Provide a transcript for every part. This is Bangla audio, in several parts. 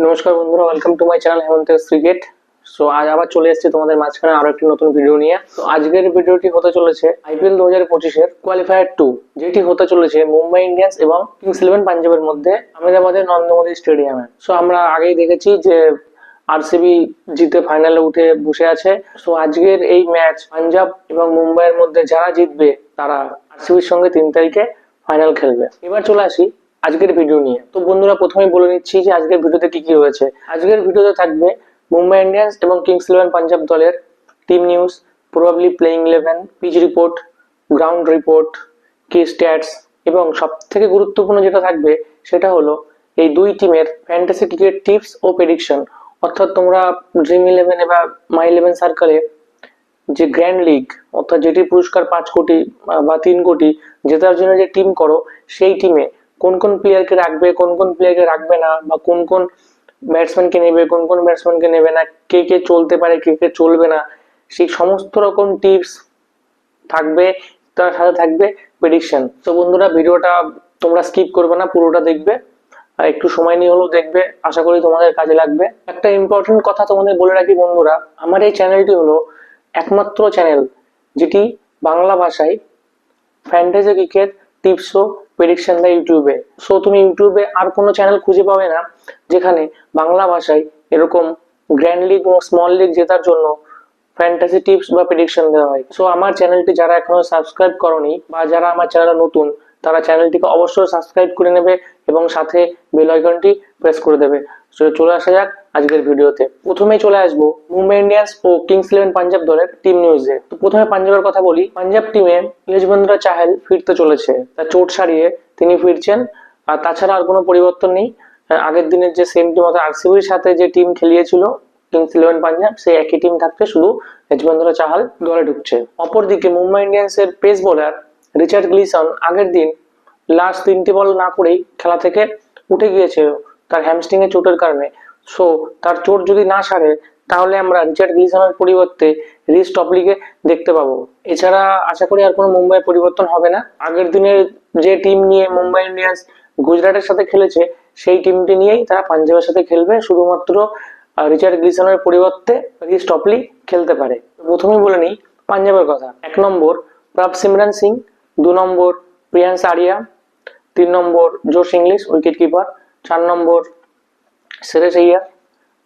নমস্কার বন্ধুরা, welcome to my channel Hemantesh cricket. So আজ আবার চলে এসেছি তোমাদের মাঝখানে আরো একটি নতুন ভিডিও নিয়ে। তো আজকের ভিডিওটি হতে চলেছে আইপিএল 2025-এর কোয়ালিফায়ার 2, যেটি হতে চলেছে মুম্বাই ইন্ডিয়ান্স এবং কিংস ইলেভেন পাঞ্জাবের মধ্যে আহমেদাবাদের নরেন্দ্র মোদী স্টেডিয়ামে। সো আমরা আগেই দেখেছি যে আরসিবি জিতে ফাইনালে উঠে বসে আছে। সো আজকের এই ম্যাচ পাঞ্জাব এবং মুম্বাইয়ের মধ্যে যারা জিতবে তারা আরসিবির সঙ্গে 3 তারিখে ফাইনাল খেলবে। এবার চলে আসি আজকের ভিডিও নিয়ে। তো বন্ধুরা, প্রথমেই বলে নিচ্ছি যে আজকের ভিডিওতে কি কি হয়েছে। আজকের ভিডিওতে থাকবে মুম্বাই ইন্ডিয়ান্স এবং কিংস ইলেভেন পাঞ্জাব দলের team news, probably playing 11, pitch report, ground report, key stats, এবং সব থেকে গুরুত্বপূর্ণ যেটা থাকবে সেটা হলো এই দুই টিমের ফ্যান্টাসি ক্রিকেট টিপস ও প্রেডিকশন। অর্থাৎ তোমরা ড্রিম 11 বা মাই 11 সার্কেলে যে গ্র্যান্ড লিগ, অর্থাৎ যেটি পুরস্কার 5 কোটি বা 3 কোটি জেতার জন্য যে টিম করো, সেই টিমে কোন কোন প্লেয়ারকে রাখবে, কোন কোন প্লেয়ারকে রাখবে না, বা কোন কোন ব্যাটসম্যানকে নেবে, কোন কোন ব্যাটসম্যানকে নেবে না, কে কে চলতে পারে, কে কে চলবে না, সেই সমস্ত রকম টিপস থাকবে। তার সাথে থাকবে প্রেডিকশন। তো বন্ধুরা, ভিডিওটা তোমরা স্কিপ করবে না, পুরোটা দেখবে, আর একটু সময় নিয়ে হলেও দেখবে। আশা করি তোমাদের কাজে লাগবে। একটা ইম্পর্টেন্ট কথা তোমাদের বলে রাখি বন্ধুরা, আমার এই চ্যানেলটি হলো একমাত্র চ্যানেল যেটি বাংলা ভাষায় ফ্যান্টাসি ক্রিকেট টিপস ও প্রেডিকশন দেয় ইউটিউবে। সো তুমি ইউটিউবে আর কোনো চ্যানেল খুঁজে পাবে না যেখানে বাংলা ভাষায় এরকম গ্র্যান্ড লিগ ও স্মল লিগ জেতার জন্য ফ্যান্টাসি টিপস বা প্রেডিকশন দেওয়া হয়। সো আমার চ্যানেলটি যারা এখনো সাবস্ক্রাইব করনি বা যারা আমার চ্যানেলে নতুন, তারা চ্যানেলটিকে অবশ্যই সাবস্ক্রাইব করে নেবে এবং সাথে বেল আইকনটি প্রেস করে দেবে। সো চলে আসা যাক আজকের ভিডিওতে। প্রথমেই চলে আসবো মুম্বাই ইন্ডিয়ান্স ও কিংস ইলেভেন পাঞ্জাব দলের টিম নিউজে। তো প্রথমে পাঞ্জাবের কথা বলি। পাঞ্জাব টিমে যুজবেন্দ্র চাহাল ফিরতে চলেছে, তার চোট সারিয়ে তিনি ফিরছেন। আর তাছাড়া আর কোনো পরিবর্তন নেই। আগের দিনের যে সেম টিম, অর্থাৎ আরসিবির সাথে যে টিম খেলিয়েছিল কিংস ইলেভেন পাঞ্জাব, সেই একই টিম থাকছে, শুধু যুজবেন্দ্র চাহাল দলে ঢুকছে। অপরদিকে মুম্বাই ইন্ডিয়ান্সের পেস বোলার রিচার্ড গ্লিসন আগের দিন লাস্ট 3টি বল না করেই খেলা থেকে উঠে গিয়েছে তার হ্যামস্ট্রিং এর চোটের কারণে। সো তার চোট যদি না সারে তাহলে আমরা রিচার্ড গ্লিসনের পরিবর্তে রিস টপলিকে দেখতে পাবো। এছাড়া আশা করি আর কোনো মুম্বাই পরিবর্তন হবে না। আগের দিনের যে টিম নিয়ে মুম্বাই ইন্ডিয়ান্স গুজরাটের সাথে খেলেছে, সেই টিমটি নিয়েই তারা পাঞ্জাবের সাথে খেলবে। শুধুমাত্র রিচার্ড গ্লিসনের পরিবর্তে রিস টপলি খেলতে পারে। প্রথমেই বলে নিই পাঞ্জাবের কথা। 1 নম্বর প্রভসিমরন সিং, 2 নম্বর প্রিয়াংশ আরিয়া, 3 নম্বর জোশ ইংলিশ উইকেট কিপার, 4 নম্বর শ্রেয়স আইয়ার,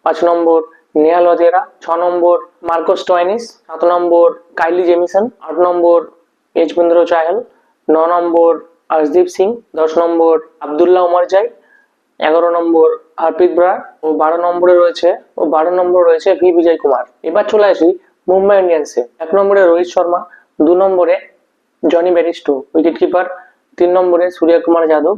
5 নম্বর নেহাল ওয়াজেরা, 6 নম্বর মার্কোস স্টোয়নিস, 7 নম্বর কাইলি জেমিসন, 8 নম্বর যুজবেন্দ্র চাহাল, 9 নম্বর আর্শদীপ সিং, 10 নম্বর আব্দুল্লাহ উমারজাই, 11 নম্বর হরপ্রীত ব্রার ও 12 নম্বর রয়েছে ভি বিজয় কুমার। এবার চলে আসি মুম্বাই ইন্ডিয়ান্সে। 1 নম্বরে রোহিত শর্মা, 2 নম্বরে জনি ব্যারিস্টো উইকেট কিপার, 3 নম্বরে সূর্য কুমার যাদব,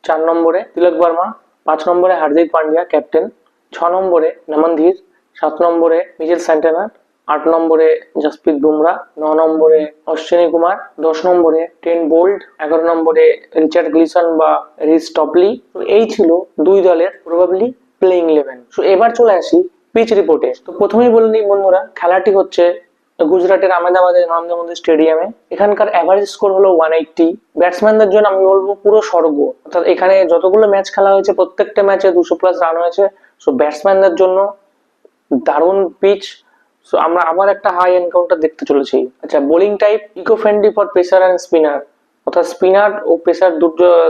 4 নম্বরে তিলক বর্মা, 5 নম্বরে হার্দিক পান্ডিয়া ক্যাপ্টেন, 6 নম্বরে নমন ধীর, 7 নম্বরে মিচেল স্যান্টনার, 8 নম্বরে জসপ্রীত বুমরা, 9 নম্বরে অশ্বিনী কুমার, 10 নম্বরে ট্রেন্ট বোল্ট, 11 নম্বরে রিচার্ড গ্লিসন বা রিস টপলি। তো এই ছিল দুই দলের প্রবাবলি প্লেইং 11। তো এবার চলে আসি পিচ রিপোর্টে। তো প্রথমেই বলে নিই বন্ধুরা, খেলাটি হচ্ছে গুজরাটের আহমেদাবাদের নরেন্দ্র মোদী স্টেডিয়ামে। এখানকার অ্যাভারেজ স্কোর হলো 180। ব্যাটসম্যানদের জন্য আমি বলবো পুরো স্বর্গ। অর্থাৎ এখানে যতগুলো ম্যাচ খেলা হয়েছে প্রত্যেকটা ম্যাচে 200+ রান হয়েছে। সো ব্যাটসম্যানদের জন্য দারুণ পিচ। সো আমরা আবার একটা হাই এনকাউন্টার দেখতে চলেছি। আচ্ছা, bowling type eco friendly for pacer and spinner, অর্থাৎ স্পিনার ও পেসার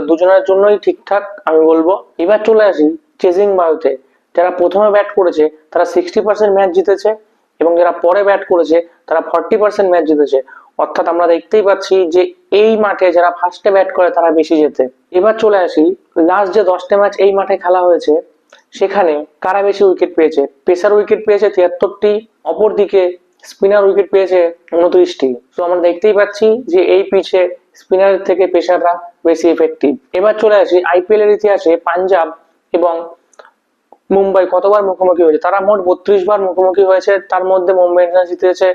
দুজনের জন্যই ঠিকঠাক আমি বলবো। এবার চলে আসি চেজিং বায়ুতে। যারা প্রথমে ব্যাট করেছে তারা 60% ম্যাচ জিতেছে এবং যারা পরে ব্যাট করেছে তারা 40% ম্যাচ জিতেছে। অর্থাৎ আমরা দেখতেই পাচ্ছি যে এই মাঠে যারা ফার্স্টে ব্যাট করে তারা বেশি জেতে। এবার চলে আসি লাস্ট যে 10টা ম্যাচ এই মাঠে খেলা হয়েছে সেখানে কারা বেশি উইকেট পেয়েছে। পেসার উইকেট পেয়েছে 73টি, অপরদিকে স্পিনার উইকেট পেয়েছে 29টি। তো আমরা দেখতেই পাচ্ছি যে এই পিচে স্পিনার থেকে পেসাররা বেশি এফেক্টিভ। এবার চলে আসি আইপিএল এর ইতিহাসে পাঞ্জাব এবং মুম্বাই কতবার মুখোমুখি হয়েছে। তারা মোট 32 বার মুখোমুখি হয়েছে, তার মধ্যে মুম্বাই ইন্ডিয়ান্স জিতেছে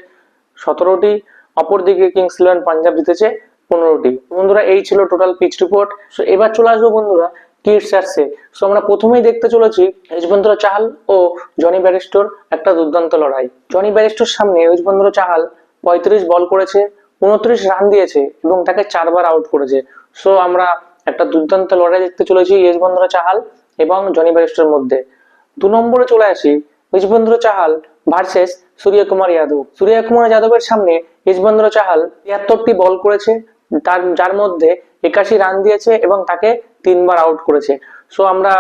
17টি, অপরদিকে কিংস ইলেভেন পাঞ্জাব জিতেছে 15টি। বন্ধুরা, এই ছিল টোটাল পিচ রিপোর্ট। সো এবার চলে আসবো বন্ধুরা কি স্ট্যাটসে। সো আমরা প্রথমেই দেখতে চলেছি যুজবেন্দ্র চাহাল ও জনি ব্যারিস্টোর একটা দুর্দান্ত লড়াই। জনি ব্যারিস্টোর সামনে যুজবেন্দ্র চাহাল 35 বল করেছে, 29 রান দিয়েছে এবং তাকে 4 বার আউট করেছে। সো আমরা একটা দুর্দান্ত লড়াই দেখতে চলেছি যুজবেন্দ্র চাহাল এবং জনি ব্যারিস্টোর মধ্যে। 2 নম্বরে চলে আসি যুজবেন্দ্র চাহাল ভার্সেস সূর্যকুমার যাদব। সূর্যকুমার যাদবের সামনে যুজবেন্দ্র চাহাল 73টি বল করেছে, যার মধ্যে 81 রান দিয়েছে এবং তাকে 3বার আউট করেছে। সো আমরা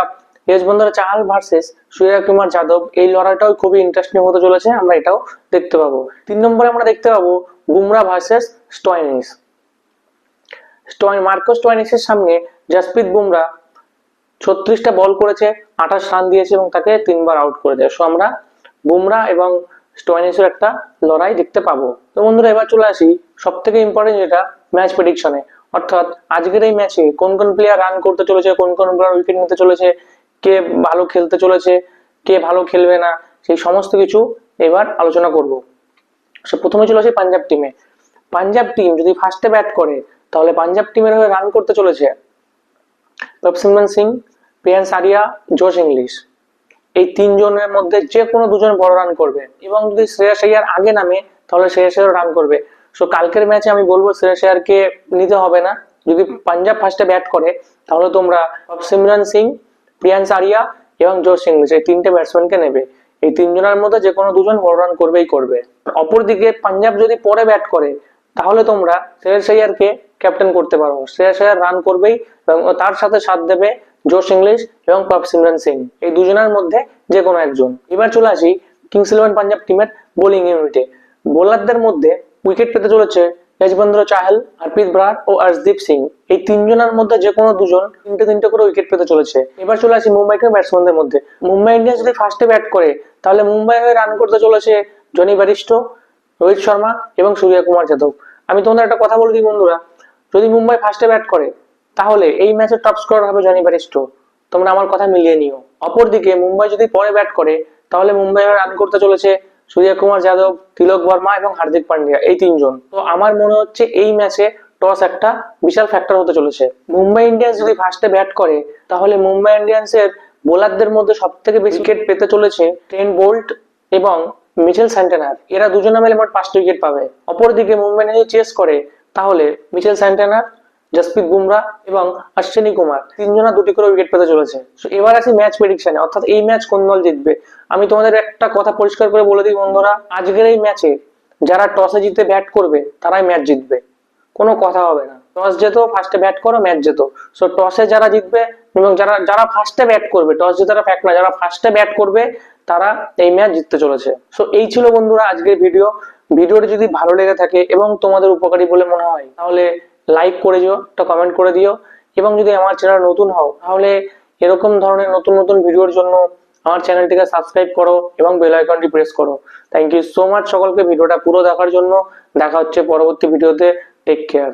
যুজবেন্দ্র চাহাল ভার্সেস সূর্যকুমার যাদব, এই লড়াইটাও খুবই ইন্টারেস্টিং হতে চলেছে, আমরা এটাও দেখতে পাবো। 3 নম্বরে আমরা দেখতে পাবো বুমরা ভার্সেস স্টোয়নিস। মার্কাস স্টোয়নিসের সামনে জসপ্রীত বুমরা 36টা বল করেছে, 28 রান দিয়েছে এবং তাকে 3বার আউট করেছে। সো আমরা বুমরা এবং স্টোয়নিসের একটা লড়াই দেখতে পাবো। তো বন্ধুরা, এবার চলে আসি সব থেকে ইম্পর্টেন্ট যেটা ম্যাচ প্রেডিকশনে, অর্থাৎ আজকের এই ম্যাচে কোন কোন প্লেয়ার রান করতে চলেছে, কোন কোন প্লেয়ার উইকেট নিতে চলেছে, কে ভালো খেলতে চলেছে, কে ভালো খেলবে না, সেই সমস্ত কিছু এবার আলোচনা করব। সো প্রথমে চলে আসি পাঞ্জাব টিমে। পাঞ্জাব টিম যদি ফার্স্টে ব্যাট করে তাহলে পাঞ্জাব টিমের হয়ে রান করতে চলেছে প্রভসিমরন সিং, প্রিয়ান্স আরিয়া, জোশ ইংলিশ। এই 3 জনের মধ্যে যে কোনো 2 জন বড় রান করবে এবং যদি শ্রেয়াস আইয়ার আগে নামে তাহলে শ্রেয়াস আইয়ার রান করবে। সো কালকের ম্যাচে আমি বলবো শ্রেয়াস আইয়ারকে নিতে হবে না। যদি পাঞ্জাব ফার্স্টে ব্যাট করে তাহলে তোমরা প্রভসিমরন সিং, প্রিয়ান্স আরিয়া এবং জোশ ইংলিশ এই 3টে ব্যাটসম্যানকে নেবে। এই 3 জনের মধ্যে যে কোনো 2 জন বড় রান করবেই করবে। অপরদিকে পাঞ্জাব যদি পরে ব্যাট করে তাহলে তোমরা শ্রেয়াস আইয়ারকে ক্যাপ্টেন করতে পারো। শ্রেয়াস আইয়ার রান করবেই এবং তার সাথে সাথ দেবে জোশ ইংলিশ এবং প্রভসিমরন সিং, এই 2 জনের মধ্যে যে কোনো একজন। এবার চলে আসি কিংস ইলেভেন পাঞ্জাব টিমের বোলিং ইউনিটে। বোলারদের মধ্যে উইকেট পেতে চলেছে যজবেন্দ্র চাহাল, হরপ্রীত ব্রার ও অর্শদীপ সিং। এই 3 জনের মধ্যে যে কোনো 2 জন 3টে করে উইকেট পেতে চলেছে। এবার চলে আসি মুম্বাই টিমের ব্যাটসম্যানদের মধ্যে। মুম্বাই ইন্ডিয়ান্স যদি ফার্স্টে ব্যাট করে তাহলে মুম্বাই হয়ে রান করতে চলেছে জনি ব্যারিস্টো, রোহিত শর্মা এবং সূর্যকুমার যাদব। আমি তোমাদের একটা কথা বলে দিই বন্ধুরা, যদি মুম্বাই ফার্স্টে ব্যাট করে তাহলে এই ম্যাচের টপ স্কোরার হবে জনি ব্যারিস্টো। তোমরা আমার কথা মিলিয়ে নিও। অপরদিকে মুম্বাই যদি পরে ব্যাট করে তাহলে মুম্বাই রান করতে চলেছে সূর্যকুমার যাদব, তিলক বর্মা এবং হার্দিক পান্ডিয়া, এই 3 জন। তো আমার মনে হচ্ছে এই ম্যাচে টস একটা বিশাল ফ্যাক্টর হতে চলেছে। মুম্বাই ইন্ডিয়ান্স যদি ফার্স্টে ব্যাট করে তাহলে মুম্বাই ইন্ডিয়ান্সের বোলারদের মধ্যে সব থেকে বেশি উইকেট পেতে চলেছে ট্রেন্ট বোল্ট এবং মিচেল স্যান্টেনার। এরা 2 জনে মিলে মোট 5টা উইকেট পাবে। অপরদিকে মুম্বাই ইন্ডিয়ান্স চেস করে তাহলে মিচেল স্যান্টেনার, জসপ্রীত বুমরা এবং অশ্বিনী কুমার 3 জনা 2টি করে উইকেট পেতে চলেছে। এবার আসি ম্যাচ প্রেডিকশনে, অর্থাৎ এই ম্যাচ কোন দল জিতবে। আমি তোমাদের একটা কথা পরিষ্কার করে বলে দিই বন্ধুরা, আজকের এই ম্যাচে যারা টসে জিতে ব্যাট করবে তারাই ম্যাচ জিতবে, কোনো কথা হবে না। টস যেত, ফার্স্টে ব্যাট করো, ম্যাচ যেত। সো টসে যারা জিতবে এবং যারা ফার্স্টে ব্যাট করবে, টস জেতার ফ্যাক্ট না, যারা ফার্স্টে ব্যাট করবে তারা এই ম্যাচ জিততে চলেছে। সো এই ছিল বন্ধুরা আজকের ভিডিওটি যদি ভালো লেগে থাকে এবং তোমাদের উপকারী বলে মনে হয় তাহলে লাইক করে দিও, একটা কমেন্ট করে দিও এবং যদি আমার চ্যানেল নতুন হও তাহলে এরকম ধরনের নতুন নতুন ভিডিওর জন্য আমার চ্যানেলটিকে সাবস্ক্রাইব করো এবং বেল আইকনটি প্রেস করো। থ্যাংক ইউ সো মাচ সকলকে ভিডিওটা পুরো দেখার জন্য। দেখা হচ্ছে পরবর্তী ভিডিওতে। Take care.